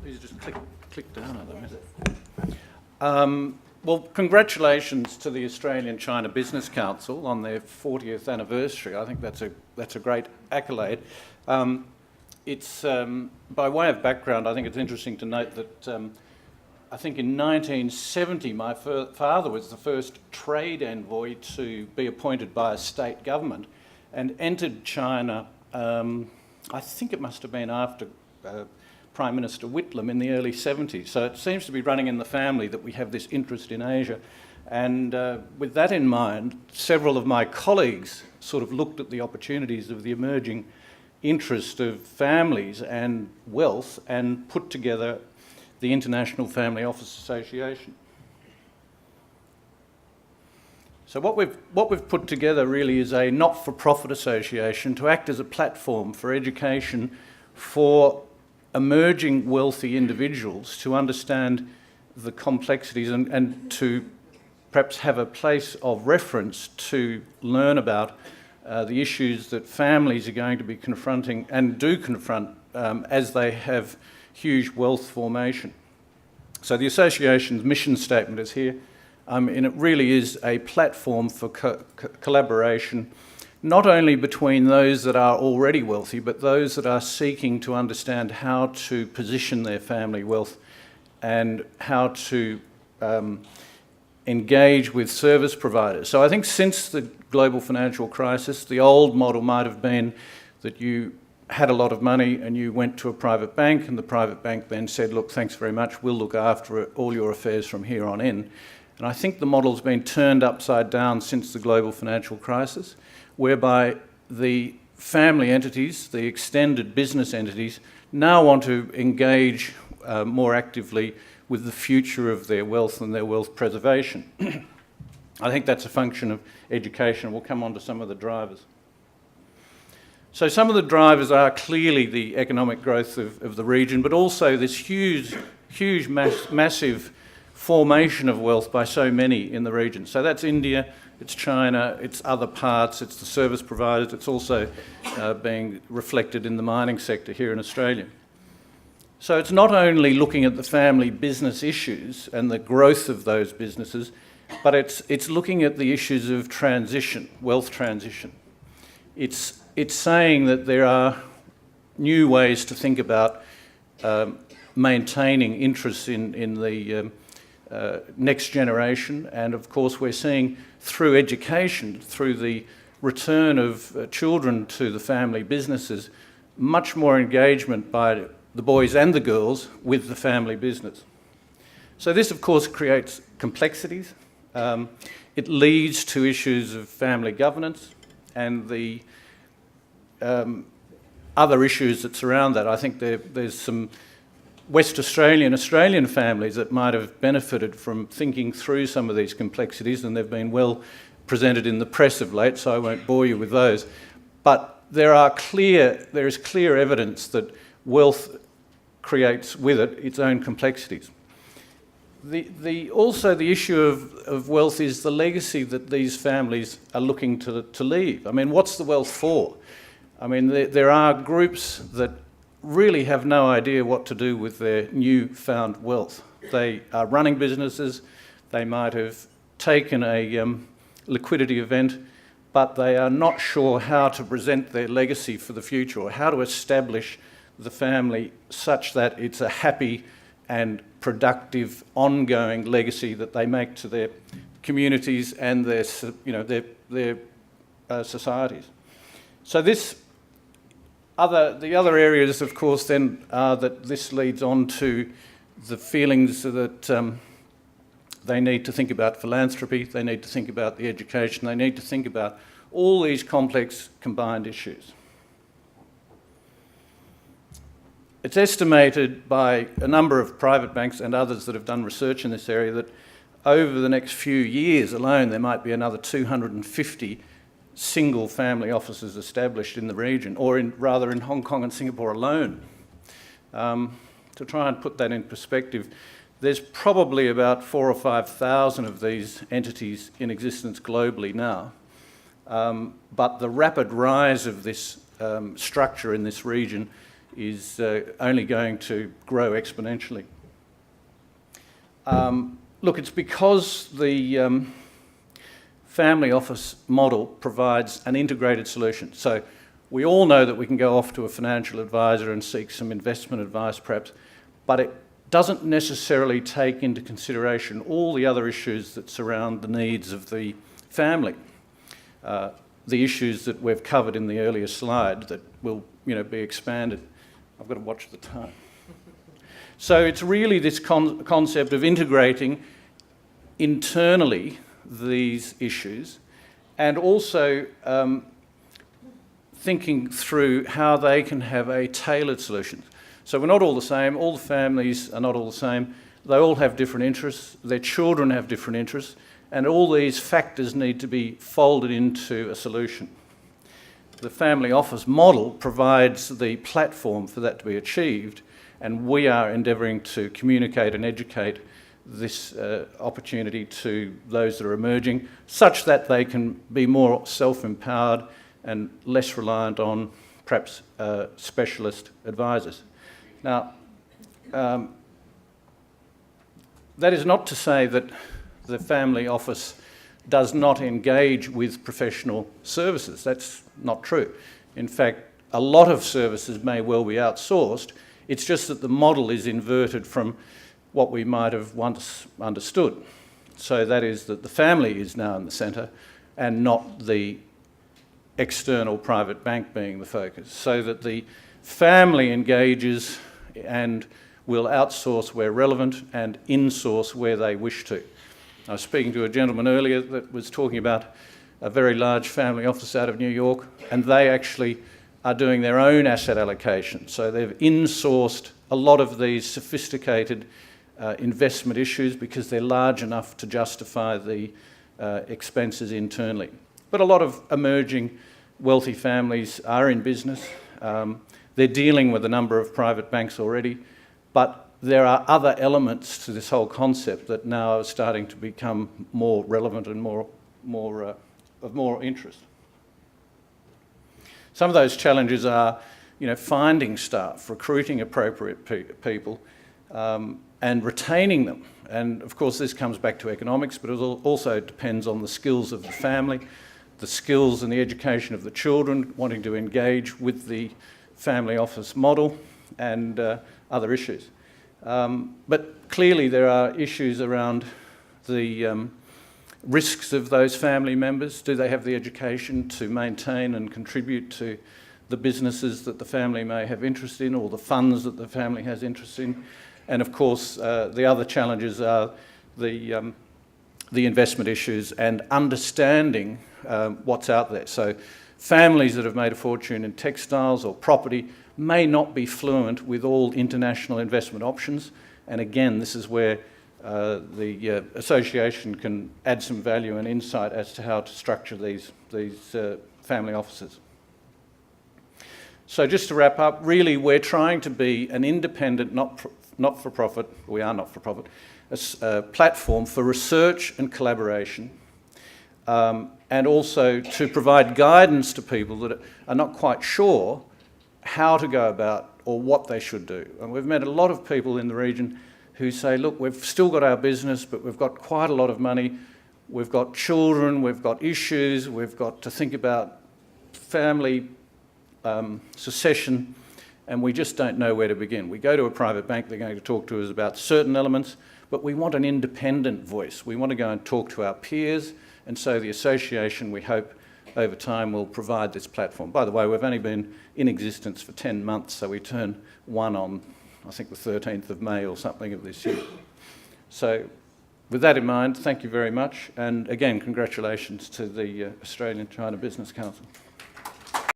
You just click down on them. Well, congratulations to the Australian-China Business Council on their 40th anniversary. I think that's a great accolade. It's by way of background, I think it's interesting to note that I think in 1970 my father was the first trade envoy to be appointed by a state government and entered China. I think it must have been after Prime Minister Whitlam in the early 70s. So it seems to be running in the family that we have this interest in Asia. And with that in mind, several of my colleagues sort of looked at the opportunities of the emerging interest of families and wealth and put together the International Family Office Association. So what we've put together really is a not-for-profit association to act as a platform for education for emerging wealthy individuals to understand the complexities and to perhaps have a place of reference to learn about the issues that families are going to be confronting and do confront as they have huge wealth formation. So the association's mission statement is here, and it really is a platform for collaboration, not only between those that are already wealthy, but those that are seeking to understand how to position their family wealth and how to engage with service providers. So I think since the global financial crisis, the old model might have been that you had a lot of money and you went to a private bank, and the private bank then said, look, thanks very much, we'll look after all your affairs from here on in. And I think the model's been turned upside down since the global financial crisis, whereby the family entities, the extended business entities, now want to engage more actively with the future of their wealth and their wealth preservation. I think that's a function of education. We'll come on to some of the drivers. So some of the drivers are clearly the economic growth of the region, but also this huge, massive formation of wealth by so many in the region. So that's India, it's China, it's other parts, it's the service providers, it's also being reflected in the mining sector here in Australia. So it's not only looking at the family business issues and the growth of those businesses, but it's looking at the issues of transition, wealth transition. It's saying that there are new ways to think about maintaining interests in the next generation, and of course we're seeing through education, through the return of children to the family businesses, much more engagement by the boys and the girls with the family business. So this of course creates complexities. It leads to issues of family governance and the other issues that surround that. I think there's some West Australian families that might have benefited from thinking through some of these complexities, and they've been well presented in the press of late, so I won't bore you with those. But there is clear evidence that wealth creates with it its own complexities. Also the issue of wealth is the legacy that these families are looking to leave. I mean, what's the wealth for? I mean, there are groups that really have no idea what to do with their newfound wealth. They are running businesses, they might have taken a liquidity event, but they are not sure how to present their legacy for the future or how to establish the family such that it's a happy and productive ongoing legacy that they make to their communities and their societies. So the other areas, of course, then are that this leads on to the feelings that they need to think about philanthropy, they need to think about the education, they need to think about all these complex combined issues. It's estimated by a number of private banks and others that have done research in this area that over the next few years alone there might be another 250 single family offices established in the region, or rather in Hong Kong and Singapore alone. To try and put that in perspective, there's probably about 4,000 or 5,000 of these entities in existence globally now. But the rapid rise of this structure in this region is only going to grow exponentially. Look, it's because the family office model provides an integrated solution. So we all know that we can go off to a financial advisor and seek some investment advice perhaps, but it doesn't necessarily take into consideration all the other issues that surround the needs of the family. The issues that we've covered in the earlier slide that will be expanded. I've got to watch the time. So it's really this concept of integrating internally these issues and also thinking through how they can have a tailored solution. So we're not all the same, all the families are not all the same, they all have different interests, their children have different interests, and all these factors need to be folded into a solution. The family office model provides the platform for that to be achieved, and we are endeavouring to communicate and educate this opportunity to those that are emerging, such that they can be more self-empowered and less reliant on perhaps specialist advisors. Now, that is not to say that the family office does not engage with professional services. That's not true. In fact, a lot of services may well be outsourced. It's just that the model is inverted from what we might have once understood. So that is that the family is now in the centre and not the external private bank being the focus. So that the family engages and will outsource where relevant and insource where they wish to. I was speaking to a gentleman earlier that was talking about a very large family office out of New York, and they actually are doing their own asset allocation. So they've insourced a lot of these sophisticated investment issues because they're large enough to justify the expenses internally. But a lot of emerging wealthy families are in business. They're dealing with a number of private banks already, but there are other elements to this whole concept that now are starting to become more relevant and of more interest. Some of those challenges are, finding staff, recruiting appropriate people, and retaining them. And of course, this comes back to economics, but it also depends on the skills of the family, the skills and the education of the children, wanting to engage with the family office model, and other issues. But clearly there are issues around the risks of those family members. Do they have the education to maintain and contribute to the businesses that the family may have interest in, or the funds that the family has interest in? And of course, the other challenges are the investment issues and understanding what's out there. So families that have made a fortune in textiles or property may not be fluent with all international investment options. And again, this is where the association can add some value and insight as to how to structure these family offices. So just to wrap up, really we're trying to be an independent, not-for-profit, we are not-for-profit, a platform for research and collaboration, and also to provide guidance to people that are not quite sure how to go about or what they should do. And we've met a lot of people in the region who say, look, we've still got our business, but we've got quite a lot of money, we've got children, we've got issues, we've got to think about family succession, and we just don't know where to begin. We go to a private bank, they're going to talk to us about certain elements, but we want an independent voice. We want to go and talk to our peers, and so the association, we hope, over time will provide this platform. By the way, we've only been in existence for 10 months, so we turn one on, I think, the 13th of May or something of this year. So with that in mind, thank you very much, and again, congratulations to the Australian China Business Council.